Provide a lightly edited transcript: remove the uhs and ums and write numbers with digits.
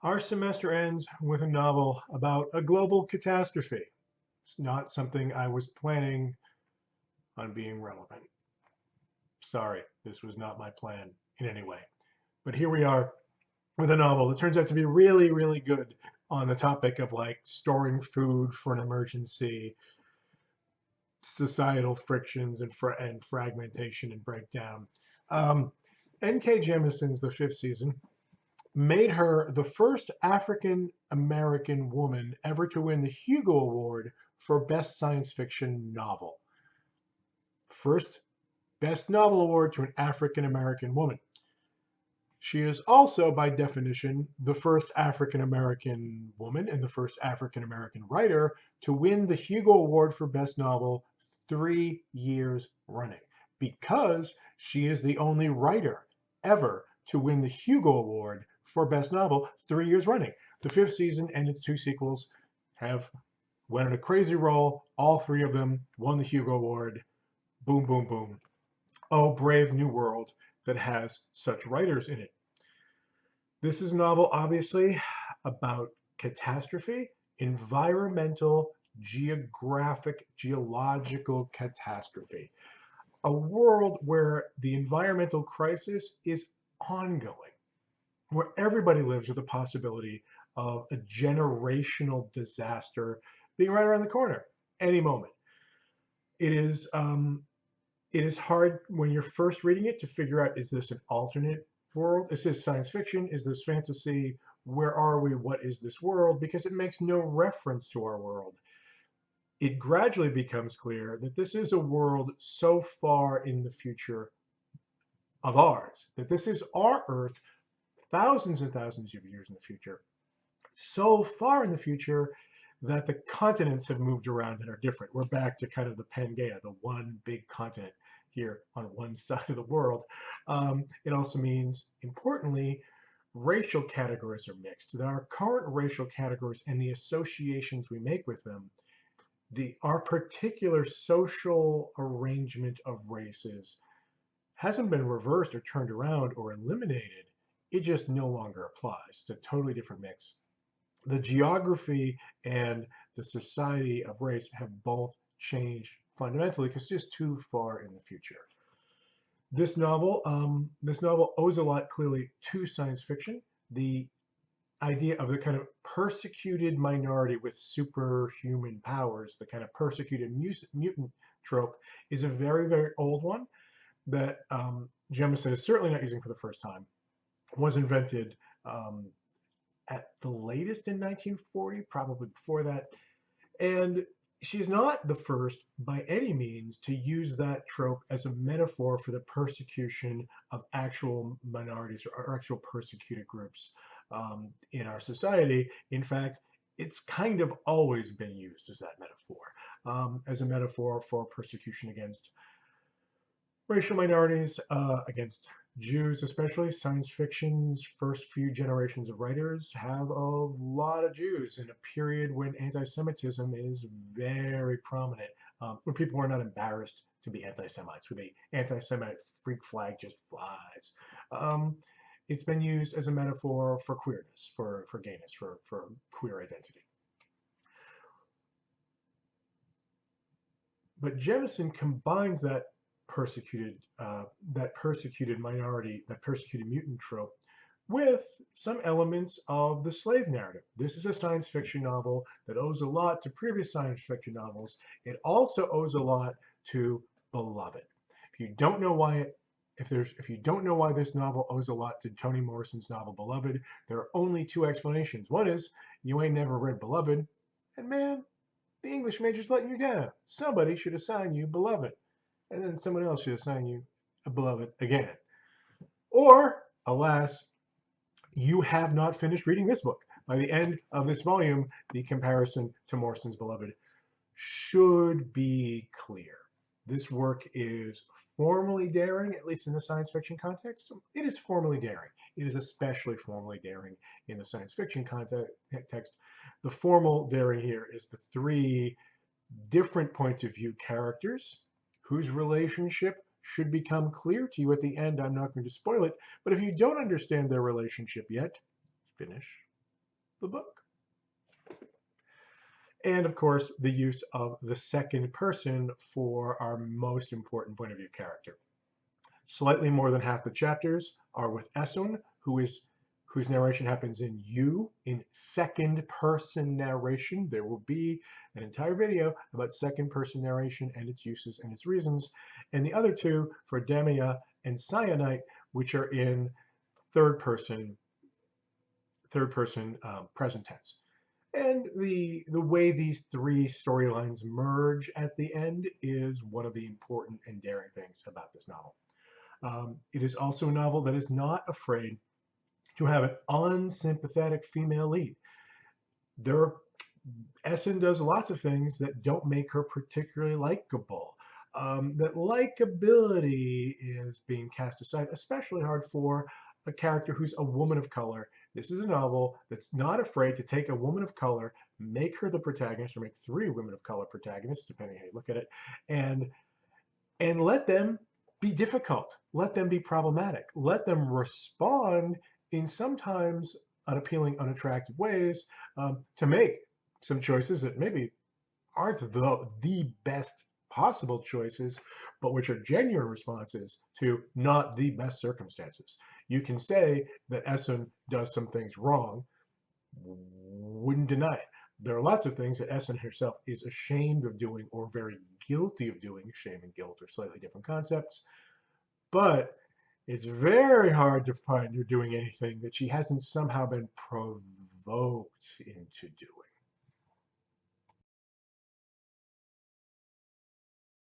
Our semester ends with a novel about a global catastrophe. It's not something I was planning on being relevant. Sorry, this was not my plan in any way. But here we are with a novel that turns out to be really, really good on the topic of like storing food for an emergency, societal frictions and fragmentation and breakdown. Um, N.K. Jemisin's The Fifth Season made her the first African American woman ever to win the Hugo Award for Best Science Fiction Novel. First Best Novel Award to an African American woman. She is also, by definition, the first African American woman and the first African American writer to win the Hugo Award for Best Novel 3 years running, because she is the only writer ever to win the Hugo Award for Best Novel 3 years running. The Fifth Season and its two sequels have went on a crazy roll. All three of them won the Hugo Award. Boom, boom, boom. Oh, brave new world that has such writers in it. This is a novel, obviously, about catastrophe, environmental, geographic, geological catastrophe. A world where the environmental crisis is ongoing, where everybody lives with the possibility of a generational disaster being right around the corner any moment. It is it is hard when you're first reading it to figure out, is this an alternate world? Is this science fiction? Is this fantasy? Where are we? What is this world? Because it makes no reference to our world. It gradually becomes clear that this is a world so far in the future of ours, that this is our Earth thousands and thousands of years in the future, so far in the future that the continents have moved around and are different. We're back to kind of the Pangaea, the one big continent here on one side of the world. It also means, importantly, racial categories are mixed. That our current racial categories and the associations we make with them, our particular social arrangement of races hasn't been reversed or turned around or eliminated. It just no longer applies. It's a totally different mix. The geography and the society of race have both changed fundamentally because it's just too far in the future. This novel owes a lot clearly to science fiction. The idea of the kind of persecuted minority with superhuman powers, the kind of persecuted mutant trope, is a very, very old one that Jemison is certainly not using for the first time. Was invented at the latest in 1940, probably before that. And she's not the first by any means to use that trope as a metaphor for the persecution of actual minorities or actual persecuted groups in our society. In fact, it's kind of always been used as that metaphor, as a metaphor for persecution against racial minorities, against Jews, especially. Science fiction's first few generations of writers have a lot of Jews in a period when anti-Semitism is very prominent, when people are not embarrassed to be anti-Semites, where the anti-Semite freak flag just flies. Um, it's been used as a metaphor for queerness, for gayness, for queer identity. But Jemison combines that persecuted minority, that persecuted mutant trope, with some elements of the slave narrative. This is a science fiction novel that owes a lot to previous science fiction novels. It also owes a lot to Beloved. If you don't know why it if you don't know why this novel owes a lot to Toni Morrison's novel Beloved, there are only two explanations. One is you ain't never read Beloved, and man, the English major's letting you down. Somebody should assign you Beloved, and then someone else should assign you a Beloved again. Or, alas, you have not finished reading this book. By the end of this volume, the comparison to Morrison's Beloved should be clear. This work is formally daring, at least in the science fiction context. It is formally daring. It is especially formally daring in the science fiction context. The formal daring here is the three different point of view characters whose relationship should become clear to you at the end. I'm not going to spoil it, but if you don't understand their relationship yet, finish the book. And of course, the use of the second person for our most important point of view character. Slightly more than half the chapters are with Essun, whose narration happens in you, in second person narration. There will be an entire video about second person narration and its uses and its reasons. And the other two for Damia and Cyanite, which are in third person present tense. And the way these three storylines merge at the end is one of the important and daring things about this novel. It is also a novel that is not afraid to have an unsympathetic female lead. There, Essen does lots of things that don't make her particularly likable. That likability is being cast aside, especially hard for a character who's a woman of color. This is a novel that's not afraid to take a woman of color, make her the protagonist, or make three women of color protagonists, depending how you look at it, and let them be difficult, let them be problematic, let them respond in sometimes unappealing, unattractive ways, to make some choices that maybe aren't the best possible choices, but which are genuine responses to not the best circumstances. You can say that Essen does some things wrong, wouldn't deny it. There are lots of things that Essen herself is ashamed of doing or very guilty of doing. Shame and guilt are slightly different concepts, but it's very hard to find her doing anything that she hasn't somehow been provoked into doing.